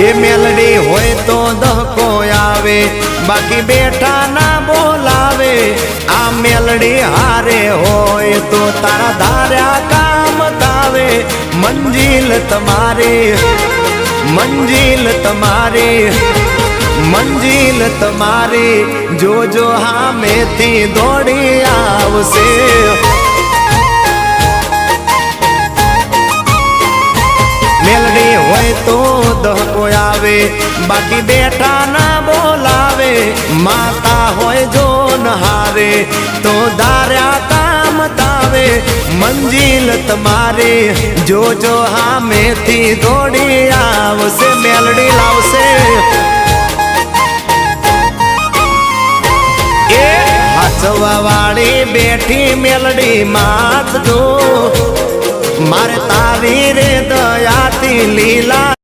એ મેલડી હોય તો દહકો આવે, બાકી બેઠા ના બોલાવે। આ મેલડી હારે હોય તો તારા ધાર્યા કામ થાવે। મંજિલ તમારી, મંજિલ તમારી, મંજિલ તમારી જોજો હામેથી દોડી આવશે। મેલડી હોય તો દહકો આવે, બાકી બેઠા ના બોલાવે। માતા હોય જો નહારે તો ધાર્યા કામ થાવે। મંજિલ તમારી જોજો હામેથી દોડી આવશે। મેલડી લાવશે એ હાચવા વાળી બેઠી મેલડી માત જો, મારે તારી રે દયાથી લીલા